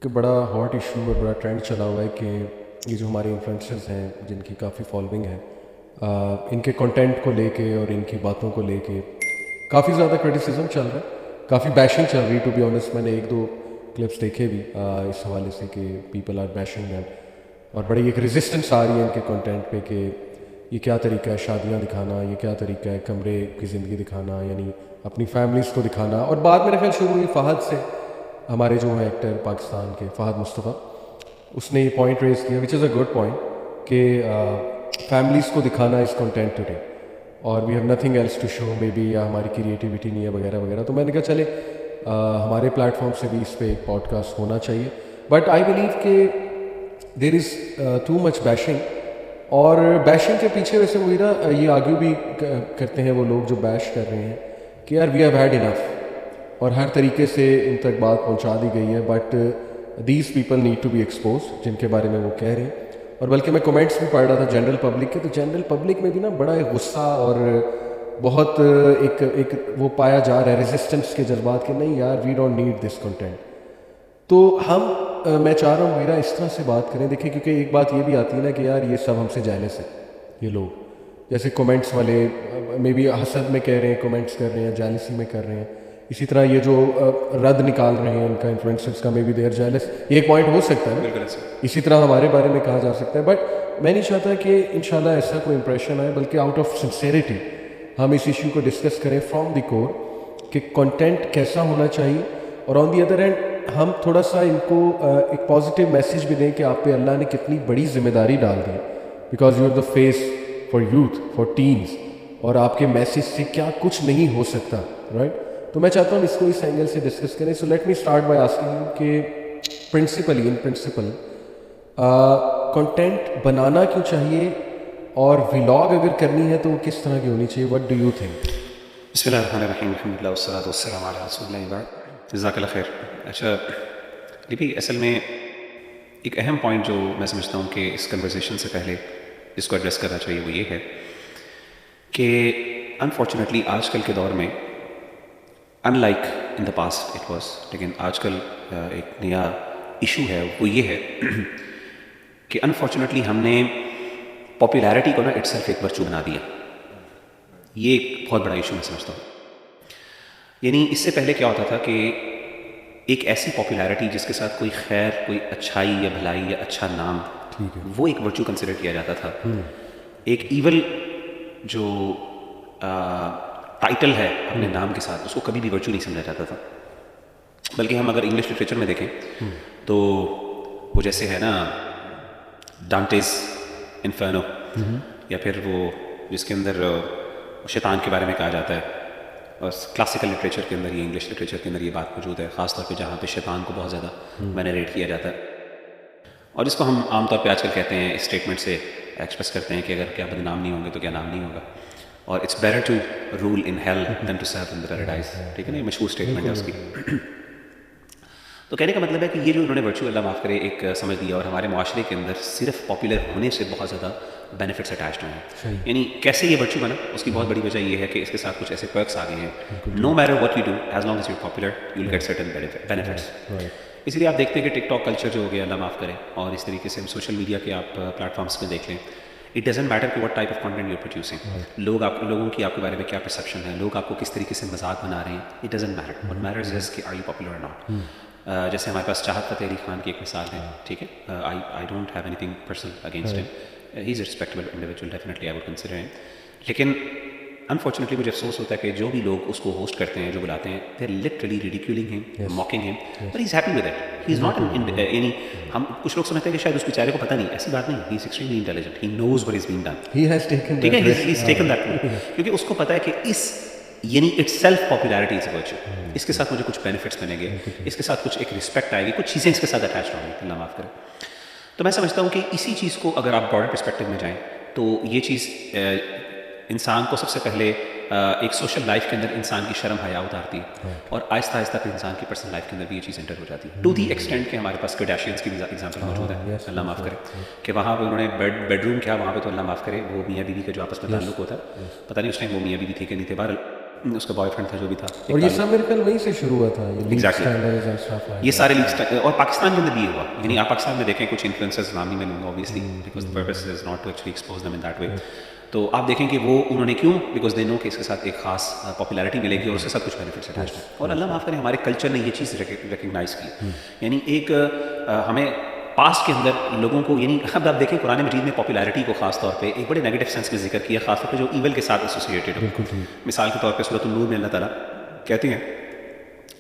ایک بڑا hot issue اور بڑا ٹرینڈ چلا ہوا ہے کہ یہ جو ہمارے انفلوئنسرز ہیں جن کی کافی فالوئنگ ہے، ان کے کنٹینٹ کو لے کے اور ان کی باتوں کو لے کے کافی زیادہ کرٹیسزم چل رہا ہے، کافی بیشنگ چل رہی ہے. ٹو بی آنیسٹ میں نے ایک دو کلپس دیکھے بھی اس حوالے سے کہ پیپل آر بیشنگ دیم، اور بڑی ایک ریزسٹنس آ رہی ہے ان کے کنٹینٹ پہ کہ یہ کیا طریقہ ہے شادیاں دکھانا، یہ کیا طریقہ ہے کمرے کی زندگی دکھانا، یعنی اپنی فیملیز کو دکھانا. اور بعد میرا خیال شروع ہوئی فہد سے، ہمارے جو ہیں ایکٹر پاکستان کے فہد مصطفیٰ، اس نے یہ پوائنٹ ریز کیا which is a good point کہ فیملیز کو دکھانا اس کنٹینٹ ٹوڈے اور we have nothing else to show may be, یا ہماری کریٹیوٹی نہیں ہے وغیرہ وغیرہ. تو میں نے کہا چلے ہمارے پلیٹ فارم سے بھی اس پہ ایک پوڈ کاسٹ ہونا چاہیے. بٹ آئی بلیو کہ دیر از ٹو مچ بیشنگ، اور بیشنگ کے پیچھے ویسے وہی نا یہ آرگیو بھی کرتے ہیں وہ لوگ جو بیش کر رہے ہیں کہ یار وی ہیو ہیڈ انف، اور ہر طریقے سے ان تک بات پہنچا دی گئی ہے. But these people need to be expose جن کے بارے میں وہ کہہ رہے ہیں. اور بلکہ میں کمنٹس بھی پڑھ رہا تھا جنرل پبلک کے، تو جنرل پبلک میں بھی نا بڑا ایک غصہ اور بہت ایک وہ پایا جا رہا ہے ریزسٹنس کے جذبات کہ نہیں یار we don't need this content. تو میں چاہ رہا ہوں میرا اس طرح سے بات کریں، دیکھیں کیونکہ ایک بات یہ بھی آتی ہے نا کہ یار یہ سب ہم سے جیلس ہے، یہ لوگ جیسے کومنٹس والے مے بی حسد میں کہہ رہے ہیں، کومنٹس کر رہے ہیں، جیلسی میں کر رہے ہیں. اسی طرح یہ جو رد نکال رہے ہیں ان کا انفلوئنسرز کا، مے بی دیر جیلس، یہ ایک پوائنٹ ہو سکتا ہے نا. اسی طرح ہمارے بارے میں کہا جا سکتا ہے. بٹ میں نہیں چاہتا کہ انشاءاللہ ایسا کوئی امپریشن آئے، بلکہ آؤٹ آف سنسیئرٹی ہم اس ایشو کو ڈسکس کریں فرام دی کور کہ کنٹینٹ کیسا ہونا چاہیے. اور آن دی ادر ہینڈ ہم تھوڑا سا ان کو ایک پازیٹیو میسیج بھی دیں کہ آپ پہ اللہ نے کتنی بڑی ذمہ داری ڈال دی، because you are the face for youth, for teens, اور آپ کے میسیج سے کیا کچھ نہیں ہو سکتا، رائٹ. تو میں چاہتا ہوں اس کو اس اینگل سے ڈسکس کریں. So let me start by asking you کہ ان پرنسپل کنٹینٹ بنانا کیوں چاہیے، اور ولاگ اگر کرنی ہے تو وہ کس طرح کی ہونی چاہیے؟ What do you think? بسم اللہ الرحمن الرحیم، الحمد للہ والصلاۃ والسلام علی رسول اللہ بعد. جزاک اللہ خیر. اچھا بھی اصل میں ایک اہم پوائنٹ جو میں سمجھتا ہوں کہ اس کنورسیشن سے پہلے اس کو ایڈریس کرنا چاہیے وہ یہ ہے کہ انفارچونیٹلی آج کل کے دور میں in like in the past it was, لیکن آج کل ایک نیا ایشو ہے وہ یہ ہے کہ انفارچونیٹلی ہم نے پاپولیرٹی کو نا اٹ سیلف ایک ورچو بنا دیا. یہ ایک بہت بڑا ایشو میں سمجھتا ہوں. یعنی اس سے پہلے کیا ہوتا تھا کہ ایک ایسی پاپولیرٹی جس کے ساتھ کوئی خیر، کوئی اچھائی یا بھلائی یا اچھا نام، وہ ایک ورچو کنسیڈر کیا جاتا تھا. ایک ایول جو ٹائٹل ہے اپنے نام کے ساتھ، اس کو کبھی بھی ورچو نہیں سمجھا جاتا تھا. بلکہ ہم اگر انگلش لٹریچر میں دیکھیں تو وہ جیسے ہے نا ڈانٹیز انفرنو، یا پھر وہ جس کے اندر شیطان کے بارے میں کہا جاتا ہے، اور کلاسیکل لٹریچر کے اندر، یہ انگلش لٹریچر کے اندر یہ بات موجود ہے، خاص طور پہ جہاں پہ شیطان کو بہت زیادہ وینریٹ کیا جاتا ہے، اور جس کو ہم عام طور پہ آج کل کہتے ہیں اسٹیٹمنٹ سے ایکسپریس کرتے ہیں کہ اگر کیا بدنام نہیں ہوں گے تو کیا نام نہیں ہوگا، اور it's better to rule in hell than to serve in the paradise. ٹھیک ہے نا، یہ مشہور اسٹیٹمنٹ ہے اس کی. تو کہنے کا مطلب ہے کہ یہ جو انہوں نے ورچو، اللہ معاف کرے، ایک سمجھ دیا، اور ہمارے معاشرے کے اندر صرف پاپولر ہونے سے بہت زیادہ بینیفٹس اٹیچڈ ہیں. یعنی کیسے یہ ورچو بنا، اس کی بہت بڑی وجہ یہ ہے کہ اس کے ساتھ کچھ ایسے پرکس آ گئے ہیں. No matter what you do, as long as you popular you will get certain benefits. اس لیے آپ دیکھتے ہیں کہ ٹک ٹاک کلچر جو ہو گیا، اللہ معاف کرے، اور اس طریقے سے سوشل میڈیا کے آپ پلیٹ فارمس پہ دیکھ لیں، اٹ ڈزنٹ میٹر کہ what type of content you producing. لوگوں کی آپ کے بارے میں کیا پرسیپشن ہے، لوگ آپ کو کس طریقے سے مذاق بنا رہے ہیں، it doesn't matter. What matters is کہ آر یو پاپولر اور ناٹ. جیسے ہمارے پاس چاہت فتح علی خان کی ایک مثال ہے. ٹھیک ہے، I don't have anything personal against him, he is a respectable individual, definitely I would consider him. لیکن انفارچونیٹلی مجھے افسوس ہوتا ہے کہ جو بھی لوگ اس کو ہوسٹ کرتے ہیں، جو بلاتے ہیں، دے آر لٹرلی ریڈیکیولنگ ہم، موکنگ ہم، but he is happy with it. He is not یعنی ہم کچھ لوگ سمجھتے ہیں کہ شاید اس بیچارے کو پتہ نہیں، ایسی بات نہیں. He is extremely intelligent, he knows what is being done. He has taken, ٹھیک ہے، ہی از ٹیکن دیٹ، کیونکہ اس کو پتہ ہے کہ اس یعنی it's self popularity is a virtue. اس کے ساتھ مجھے کچھ بینیفٹس ملیں گے، اس کے ساتھ کچھ ایک رسپیکٹ آئے گی، کچھ چیزیں اس کے ساتھ اٹیچ ہوں گی، اللہ معاف کرے. تو میں سمجھتا ہوں کہ اسی چیز کو اگر آپ براڈر پرسپیکٹو میں جائیں تو یہ چیز انسان کو سب سے پہلے ایک سوشل لائف کے اندر انسان کی شرم حیا اتارتی ہے، اور آہستہ آہستہ پھر انسان کی پرسنل لائف کے اندر بھی یہ چیز انٹر ہو جاتی ہے. ٹو دی ایکسٹینٹ کہ ہمارے پاس کرڈیشینس کی بھی ایگزامپل موجود ہے، اللہ معاف کرے، کہ وہاں پہ انہوں نے بیڈ روم کیا، وہاں پہ تو اللہ معاف کرے وہ میاں بیوی کا جو آپس میں تعلق ہوتا ہے، پتہ نہیں اس ٹائم وہ میاں بیوی تھے کہ نہیں تھے، بہرحال اس کا بوائے فرینڈ تھا جو بھی تھا. اور یہ سب میرے خیال وہیں سے شروع ہوا تھا, یہ سارے لیکس, اور پاکستان کے اندر بھی ہوا. یعنی آپ پاکستان میں دیکھیں کچھ انفلوئنسرز نام نہیں میں لوں گا obviously because the purpose is not to actually expose them in that way. تو آپ دیکھیں کہ وہ انہوں نے کیوں, بیکاز دے نو کہ اس کے ساتھ ایک خاص پاپولیرٹی ملے گی اور اس کے ساتھ کچھ بینیفٹس اٹیچ ہیں. اور اللہ معاف کرے ہمارے کلچر نے یہ چیز ریکگنائز کی. یعنی ایک ہمیں پاسٹ کے اندر لوگوں کو, یعنی اب آپ دیکھیں قرآن مجید میں پاپولیرٹی کو خاص طور پہ ایک بڑے نیگیٹو سینس میں ذکر کیا, خاص طور پہ جو ایول کے ساتھ ایسوسیٹیڈ ہو. مثال کے طور پہ سورۃ النور میں اللہ تعالیٰ کہتے ہیں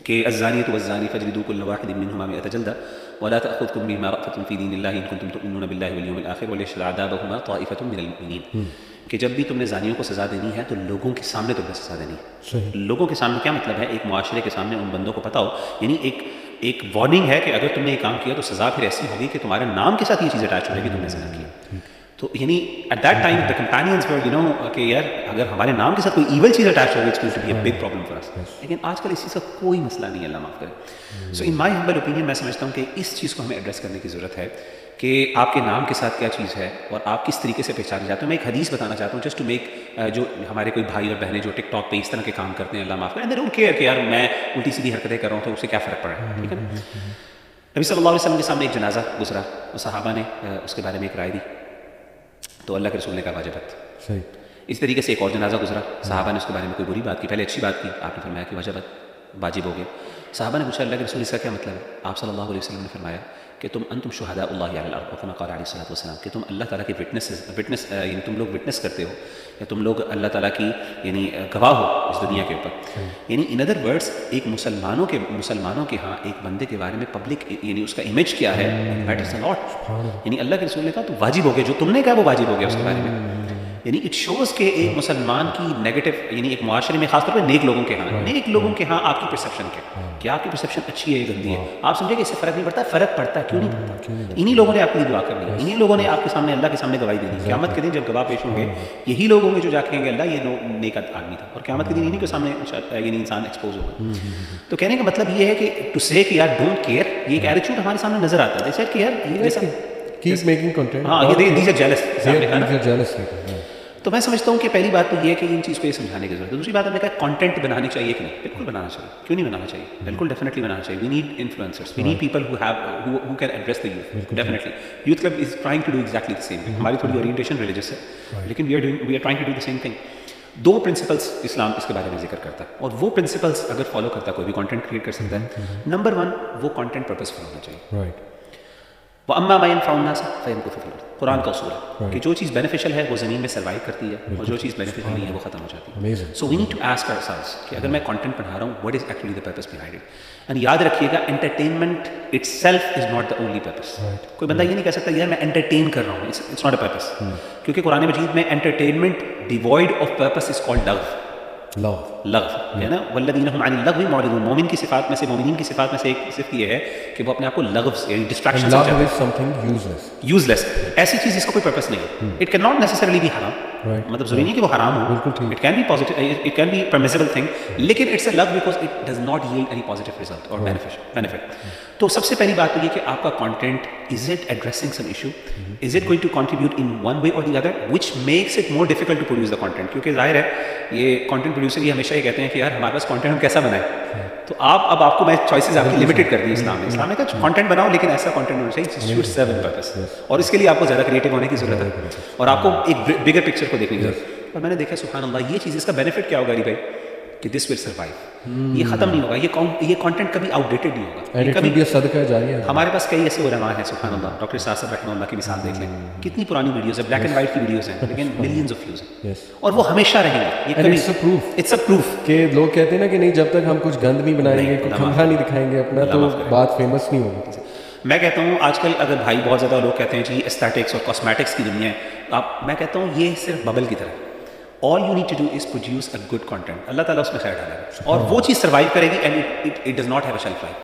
کہ الزانیۃ والزانی فاجلدوا کل واحد منہما 100 جلدہ ولا تأخذکم بہما رأفۃ فی دین اللہ ان کنتم تؤمنون باللہ والیوم الآخر ولیشهد عذابہما طائفۃ من المؤمنین. کہ جب بھی تم نے زانیوں کو سزا دینی ہے تو لوگوں کے سامنے تمہیں سزا دینی ہے. لوگوں کے سامنے کیا مطلب ہے, ایک معاشرے کے سامنے ان بندوں کو پتہ ہو, یعنی ایک وارننگ ہے کہ اگر تم نے یہ کام کیا تو سزا پھر ایسی ہوگی کہ تمہارے نام کے ساتھ یہ چیز اٹیچ ہو جائے گی تم نے زنا کیا. تو یعنی at that time the companies were you know کہ یار اگر ہمارے نام کے ساتھ کوئی ایول چیز اٹیچ ہوگی it's going to be a big problem for us. لیکن آج کل اس چیز کا کوئی مسئلہ نہیں ہے, اللہ معاف کرے. سو ان مائی ہمبل اوپینین میں سمجھتا ہوں کہ اس چیز کو ہمیں ایڈریس کرنے کی ضرورت ہے کہ آپ کے نام کے ساتھ کیا چیز ہے اور آپ کس طریقے سے پہچانے جاتے ہیں. میں ایک حدیث بتانا چاہتا ہوں جسٹ ٹو میک, جو ہمارے کوئی بھائی اور بہنیں جو ٹک ٹاک پہ اس طرح کے کام کرتے ہیں, اللہ معاف کرے, دے ڈونٹ کیئر کہ یار میں الٹی سیدھی حرکتیں کر رہا ہوں تو اس سے کیا فرق پڑ رہا ہے. ٹھیک ہے نا. نبی صلی اللہ علیہ وسلم کے سامنے ایک جنازہ گزرا اور صحابہ نے اس کے بارے میں ایک رائے دی تو اللہ کے رسول نے کہا واجبت. اس طریقے سے ایک اور جنازہ گزرا, صحابہ نے اس کے بارے میں کوئی بری بات کی, پہلے اچھی بات کی, آپ نے فرمایا کہ واجب ہو گیا. صحابہ نے پوچھا اللہ کے رسول اس کا کیا مطلب ہے؟ آپ صلی اللہ علیہ وسلم نے فرمایا کہ انتم شہداء اللہ علی الارض کما قال علیہ الصلوۃ والسلام, کہ تم اللہ تعالیٰ کے وٹنس یعنی تم لوگ وٹنس کرتے ہو یا تم لوگ اللہ تعالیٰ کی یعنی گواہ ہو اس دنیا کے اوپر. یعنی ان ادر ورڈس ایک مسلمانوں کے ہاں ایک بندے کے بارے میں پبلک یعنی اس کا امیج کیا ہے, میٹرز اے لاٹ. یعنی اللہ کے رسول نے کہا تو واجب ہو گیا, جو تم نے کہا وہ واجب ہو گیا اس کے بارے میں. یعنی اٹ شوز کہ ایک مسلمان کی نیگیٹو, یعنی ایک معاشرے میں خاص طور پہ نیک لوگوں کے ہاں آپ کی پرسیپشن کیا آپ کی پرسیپشن اچھی ہے یا گندی ہے. آپ سمجھے کہ اس سے فرق نہیں پڑتا, فرق پڑتا ہے. کیوں نہیں پڑتا؟ انہی لوگوں نے آپ کے لیے دعا کرنی ہے, انہی لوگوں نے آپ کے سامنے اللہ کے سامنے گواہی دینی ہے. قیامت کے دن جب گواہ پیش ہوں گے یہی لوگ ہوں گے جو جا کے کہیں گے اللہ یہ نیک آدمی تھا, اور قیامت کے دن انہی کے سامنے یعنی انسان ایکسپوز ہوگا. تو کہنے کا مطلب یہ ہے کہ ٹو سے کہ یار ڈونٹ کیئر, یہ ایک ایٹیٹیوڈ ہمارے سامنے نظر آتا ہے جیسے کہ یار یہ جیسا keep making content. ہاں یہ دیز آر جیلس. Yeah. تو میں سمجھتا ہوں کہ پہلی بات تو یہ ہے کہ ان چیز کو یہ سمجھانے کی ضرورت ہے. دوسری بات ہم نے کہا کانٹینٹ بنانی چاہیے کہ نہیں, بالکل بنانا چاہیے. کیوں نہیں بنانا چاہیے؟ بالکل ڈیفینیٹلی بنانا چاہیے. We need influencers, we need people who can address the youth. Definitely youth club is trying to do exactly the same thing. ہماری تھوڑی اورینٹیشن ریلیجس ہے لیکن we are trying to do the same thing. 2 principles اسلام اس کے بارے میں ذکر کرتا ہے, اور وہ پرنسپلس اگر فالو کرتا ہے کوئی بھی کانٹینٹ کریٹ کر سکتا ہے. نمبر 1 وہ کانٹینٹ پرپسفل ہونا چاہیے. وَأَمَّا مَا يَنْفَعُ النَّاسَ فَيَمْكُثُ فِي الْأَرْضِ. قرآن کا اصول ہے کہ جو چیز بینیفیشل ہے وہ زمین میں سروائیو کرتی ہے اور جو چیز بینیفیشل نہیں ہے وہ ختم ہو جاتی ہے. So we need to ask ourselves کہ اگر میں کانٹینٹ بنا رہا ہوں what is actually the purpose behind it. And یاد رکھیے گا entertainment itself is not the only purpose. کوئی بندہ یہ نہیں کہہ سکتا یار میں انٹرٹین کر رہا ہوں, اٹس ناٹ اے پرپز. کیونکہ قرآن مجید میں entertainment devoid of purpose is called لغو ہے نا. والذین هم عن اللغو معرضون. مومنین کی صفات میں سے ایک صفت یہ ہے کہ وہ اپنے آپ کو لغو یعنی ڈسٹریکشن سے بچاتے ہیں. یوزلیس ایسی چیز جس کا کوئی پرپز نہیں ہے. It can not necessarily be حرام, مطلب ضروری نہیں کہ وہ حرام ہو. It can be positive, it can be permissible thing, لیکن اٹس اے لغو because it does not yield any positive result اور بینیفٹ. تو سب سے پہلی بات تو یہ کہ آپ کا content is it addressing some issue, is it going to contribute in one way or the other which makes it more difficult to produce the content. کیونکہ ظاہر ہے یہ کانٹینٹ پروڈیوسر یہ ہمیشہ یہ کہتے ہیں کہ یار ہمارے پاس کانٹینٹ ہم کیسا بنائیں. تو آپ کو میں چوائسیز آپ کی لمیٹڈ کر دی اسلام میں کہ کانٹینٹ بناؤ لیکن ایسا کانٹینٹ ہونا چاہیے جس شوڈ سرو ان پرپز, اور اس کے لیے آپ کو زیادہ کریٹو ہونے کی ضرورت ہے اور آپ کو ایک بگر پکچر کو دیکھنے کی ضرورت ہے. اور میں نے دیکھا سبحان اللہ یہ چیز اس کا بینیفٹ کیا ہوگا علی بھائی کہ دس ول سروائیو. یہ ختم نہیں ہوگا, یہ کانٹینٹ کبھی آؤٹ ڈیٹڈ نہیں ہوگا. کبھی صدقہ جاریہ ہے. ہمارے پاس کئی ایسے علماء ہیں سبحان اللہ, ڈاکٹر اسحاق صاحب رحمہ اللہ کی مثال دیکھ لیں, کتنی پرانی ویڈیوز ہیں, بلیک اینڈ وائٹ کی ویڈیوز ہیں لیکن ملینز آف ویوز ہیں, اور وہ ہمیشہ رہیں گے. اٹس اے پروف کہ لوگ کہتے ہیں نا کہ نہیں جب تک ہم کچھ گند نہیں بنائیں گے, کچھ کھمکھا نہیں دکھائیں گے اپنا تو بات فیمس نہیں ہوگی. میں کہتا ہوں آج کل اگر بھائی بہت زیادہ لوگ کہتے ہیں جی ایستھیٹکس اور کاسمیٹکس کی دنیا ہے, میں کہتا ہوں یہ صرف ببل کی طرح. All you need to do is produce a good content. اللہ تعالیٰ اس میں خیر ڈالے گا اور وہ چیز سروائیو کرے گی, and it does not have a shelf life.